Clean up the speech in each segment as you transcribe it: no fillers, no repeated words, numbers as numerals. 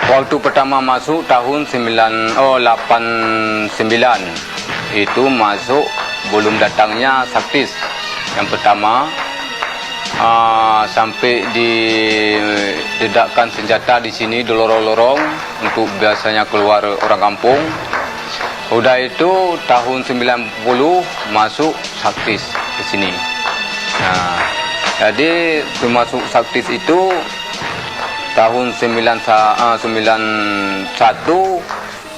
Waktu pertama masuk tahun 89 itu masuk belum datangnya Saktis. Yang pertama sampai didedakkan senjata di sini di lorong-lorong untuk biasanya keluar orang kampung. Udah itu tahun 90 masuk Saktis ke sini. Nah, jadi masuk Saktis itu tahun 91,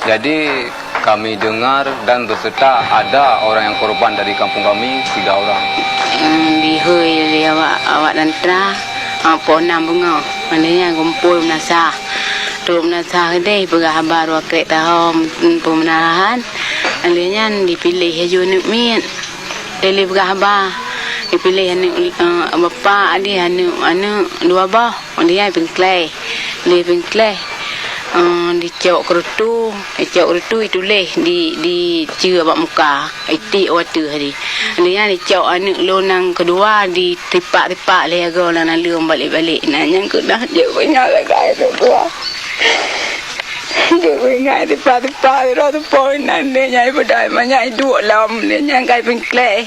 jadi kami dengar dan berserta ada orang yang korban dari kampung kami 3 orang. Dihui awak dan tra ponam bunga maknanya kumpul menasah tu menasah deh berhabar wakil tahun pembenaran alihnya dipilih hajun min dari berhabar dipilih bapa adik anu 2 bah dia pengklay le pengklay dicok kerutu itu leh di cia bak muka itik waktu hari dia dicok anak lonang kedua di tipak-tipak le agak lah nalum balik-balik nanya kena je banyak lagi tu tua je banyak tipak-tipak ro tu poin nanya nyai bedai banyak dua lam dia kai pengklay.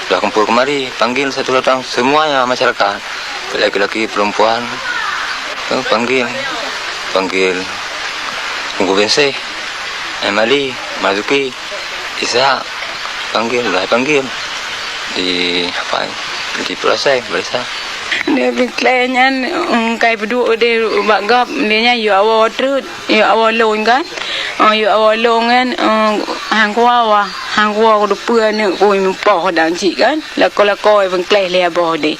Sudah kumpul kemari, panggil satu datang semuanya masyarakat, laki-laki, perempuan, panggil Tunggu Benseh, Emali, Mazuki, Isa, panggil di proses berisa. Dia biklenya kai berdua dia bagap dia yu awal terus yu awal long kan yu awal long kan hang kuah udah puan ni koi mempah dan cik kan lakoi bengkleh le abah dia.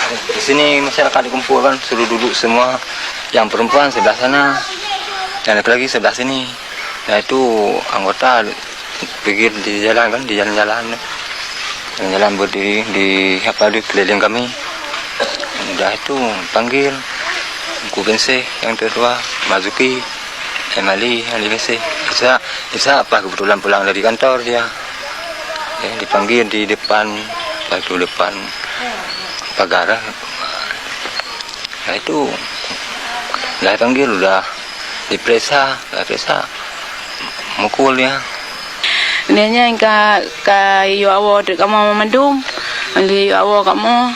Di sini masyarakat dikumpulkan, suruh duduk semua, yang perempuan sebelah sana, yang laki-laki sebelah sini. Nah itu anggota pergi di jalan kan, di jalan-jalan berdiri di keliling kami. Udah itu panggil Tunggu Benseh yang kedua, Mazuki, Emali, Ali Benseh. Isa apa kebetulan pulang dari kantor dia. Ya, dipanggil di depan pagar. Nah itu lah panggil udah diperiksa mukul ya. Dia ka yu awal tu kamu mandum, ali awal kamu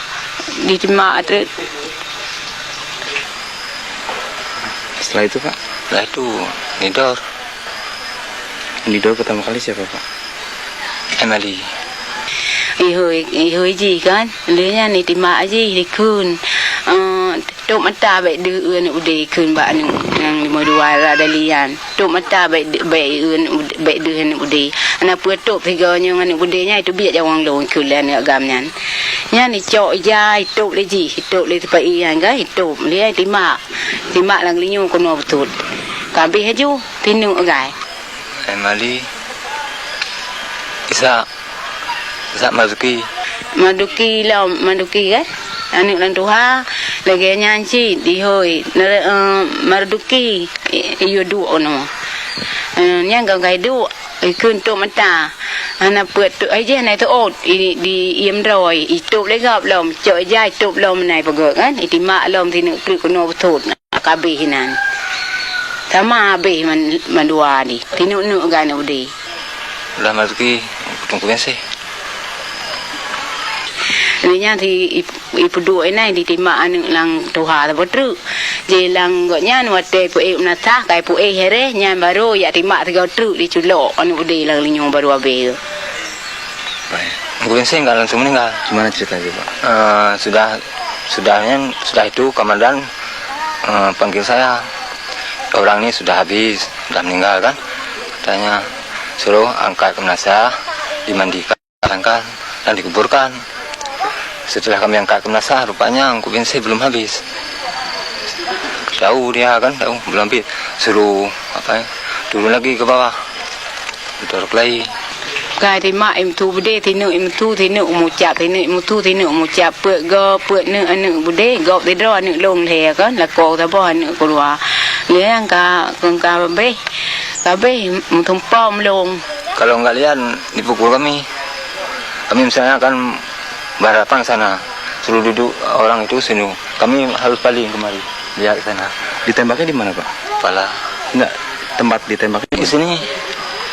diterima atlet. Setelah itu Pak? Setelah itu Nidor pertama kali siapa Pak? Emali. Ihoi ji kan, dia ni terima aja dikun. Tok mata baik deu nak udai kun ba anu yang 52 ada lian. Tok mata baik deu nak udai. Ana putok tiganya ngan udainya itu biar jawang long kulan agamnya. Nya ni cok jai tok le ji, tok le tepai yang ga tok le terima lang linyu kono betul. Kabeh haju tinu agai. Emali. Isa Mazuki kan anak lantuha lagi nyanyi dihoi Marduki iyo du ono nyang gai du kun to mata ana put tu ai je nai tu ot di iem roi itu le gap lom choi jai tu lom nai pagok kan itima lom tinu kru kono betul kabeh hinan sama be man dua ni tinu nu ga na udi lah Mazuki Tunggu Benseh. Nya thì ibu dua ini diterima anu lang tuha betul. Je lang gaknya nu ate pu na sah kai pu here nya baru ya terima 3 truk di culok anu udah lang linyong baru abe. Baik. Tunggu Benseh enggak langsung meninggal. Gimana ceritanya Pak? Sudah itu komandan panggil saya. Orang ini sudah habis, sudah meninggal kan. Katanya suruh angkat ke jenazah, dimandikan dan dikuburkan. Setelah kami angkat ke jenazah, rupanya Tunggu Benseh belum habis. Tahu dia kan, belum habis. Suruh turun lagi ke bawah. Duduk lagi. Kai terima tu bude tinu mucap tinu mucap put nu anu bude gop de dro anu long le kan la ko ta bo anu keluar. Le ang ka be tumpam long. Kalau nggak lihat dipukul kami misalnya akan barapan sana suruh duduk orang itu sini. Kami harus paling kemari lihat sana. Ditembaknya di mana, Pak? Kepala. Enggak, tempat ditembaknya Di sini,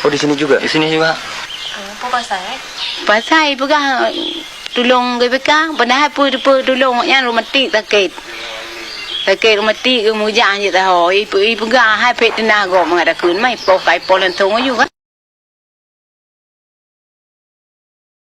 Oh, di sini juga. di sini juga. Pasai pegah tulung ke pekah, pernah apa tulung yang romantik sakit. Sakit romantik ke mujang je tahu. Ibu pegah hai pet tenaga mengada kun mai pokai polan tong juga.